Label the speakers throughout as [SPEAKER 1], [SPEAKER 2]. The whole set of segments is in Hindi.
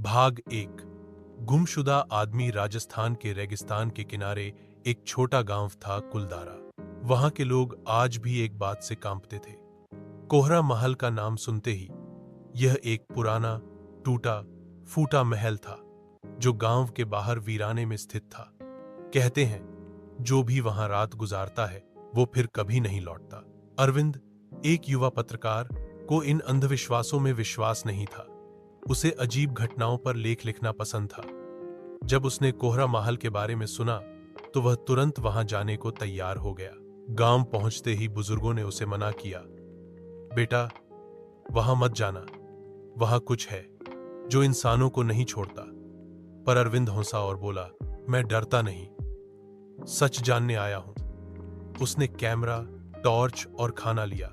[SPEAKER 1] भाग एक। गुमशुदा आदमी। राजस्थान के रेगिस्तान के किनारे एक छोटा गांव था, कुलदारा। वहां के लोग आज भी एक बात से कांपते थे। कोहरा महल का नाम सुनते ही यह एक पुराना टूटा फूटा महल था जो गांव के बाहर वीराने में स्थित था। कहते हैं जो भी वहां रात गुजारता है वो फिर कभी नहीं लौटता। अरविंद, एक युवा पत्रकार, को इन अंधविश्वासों में विश्वास नहीं था। उसे अजीब घटनाओं पर लेख लिखना पसंद था। जब उसने कोहरा महल के बारे में सुना तो वह तुरंत वहां जाने को तैयार हो गया। गांव पहुंचते ही बुजुर्गों ने उसे मना किया, बेटा वहां मत जाना, वहां कुछ है जो इंसानों को नहीं छोड़ता। पर अरविंद हंसा और बोला, मैं डरता नहीं, सच जानने आया हूं। उसने कैमरा, टॉर्च और खाना लिया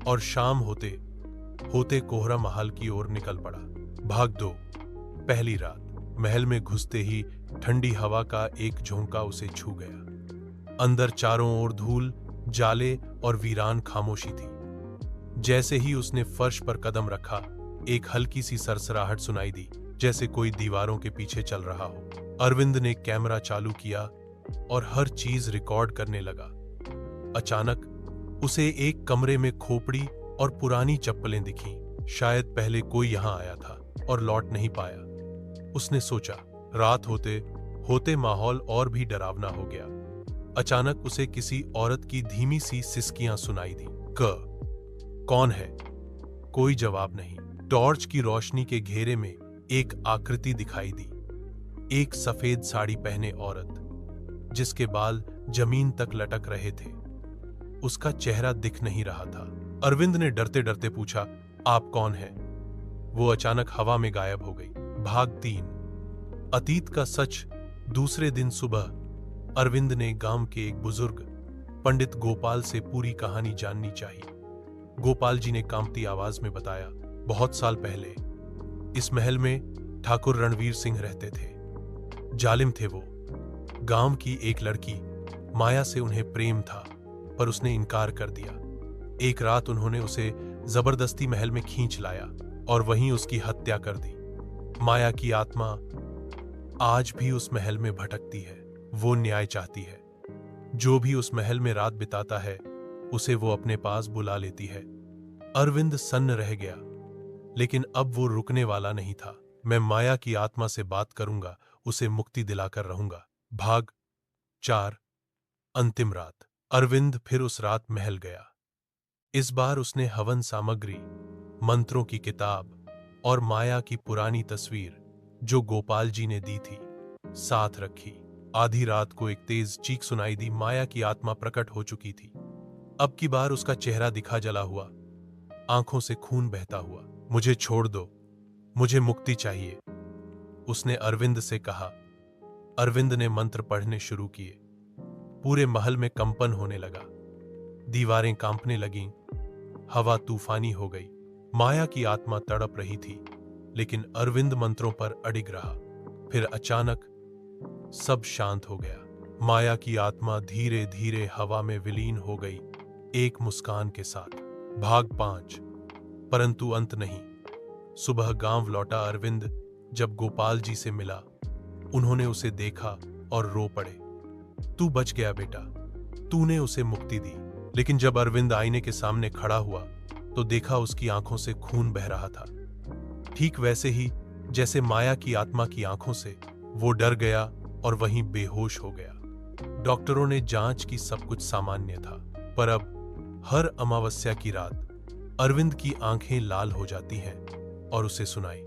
[SPEAKER 1] और शाम होते होते कोहरा महल की ओर निकल पड़ा। भाग 2। पहली रात। महल में घुसते ही ठंडी हवा का एक झोंका उसे छू गया। अंदर चारों ओर धूल, जाले और वीरान खामोशी थी। जैसे ही उसने फर्श पर कदम रखा, एक हल्की सी सरसराहट सुनाई दी, जैसे कोई दीवारों के पीछे चल रहा हो। अरविंद ने कैमरा चालू किया और हर चीज रिकॉर्ड करने लगा। अचानक उसे एक कमरे में खोपड़ी और पुरानी चप्पलें दिखीं। शायद पहले कोई यहां आया था और लौट नहीं पाया। उसने सोचा। रात होते होते माहौल और भी डरावना हो गया। अचानक उसे किसी औरत की धीमी सी सिसकियां सुनाई दी। कौन है? कोई जवाब नहीं। टॉर्च की रोशनी के घेरे में एक आकृति दिखाई दी। एक सफेद साड़ी पहने औरत, जिसके बाल जमीन तक लटक रहे थे। उसका चेहरा दिख नहीं रहा था। अरविंद ने डरते डरते पूछा, आप कौन हैं? वो अचानक हवा में गायब हो गई। भाग 3। अतीत का सच। दूसरे दिन सुबह अरविंद ने गांव के एक बुजुर्ग पंडित गोपाल से पूरी कहानी जाननी चाहिए। गोपाल जी ने कांपती आवाज में बताया, बहुत साल पहले इस महल में ठाकुर रणवीर सिंह रहते थे। जालिम थे वो। गांव की एक लड़की माया से उन्हें प्रेम था, पर उसने इनकार कर दिया। एक रात उन्होंने उसे जबरदस्ती महल में खींच लाया और वहीं उसकी हत्या कर दी। माया की आत्मा आज भी उस महल में भटकती है। वो न्याय चाहती है। जो भी उस महल में रात बिताता है उसे वो अपने पास बुला लेती है। अरविंद सन्न रह गया, लेकिन अब वो रुकने वाला नहीं था। मैं माया की आत्मा से बात करूंगा, उसे मुक्ति दिलाकर रहूंगा। भाग 4। अंतिम रात। अरविंद फिर उस रात महल गया। इस बार उसने हवन सामग्री, मंत्रों की किताब और माया की पुरानी तस्वीर जो गोपाल जी ने दी थी, साथ रखी। आधी रात को एक तेज चीख सुनाई दी। माया की आत्मा प्रकट हो चुकी थी। अब की बार उसका चेहरा दिखा जला हुआ, आंखों से खून बहता हुआ। मुझे छोड़ दो, मुझे मुक्ति चाहिए, उसने अरविंद से कहा। अरविंद ने मंत्र पढ़ने शुरू किए। पूरे महल में कंपन होने लगा। दीवारें कांपने लगीं, हवा तूफानी हो गई। माया की आत्मा तड़प रही थी, लेकिन अरविंद मंत्रों पर अडिग रहा। फिर अचानक सब शांत हो गया। माया की आत्मा धीरे धीरे हवा में विलीन हो गई, एक मुस्कान के साथ। भाग 5। परंतु अंत नहीं। सुबह गांव लौटा अरविंद जब गोपाल जी से मिला, उन्होंने उसे देखा और रो पड़े। तू बच गया बेटा, तूने उसे मुक्ति दी। लेकिन जब अरविंद आईने के सामने खड़ा हुआ तो देखा उसकी आंखों से खून बह रहा था, ठीक वैसे ही जैसे माया की आत्मा की आंखों से। वो डर गया और वहीं बेहोश हो गया। डॉक्टरों ने जांच की, सब कुछ सामान्य था। पर अब हर अमावस्या की रात अरविंद की आंखें लाल हो जाती हैं और उसे सुनाई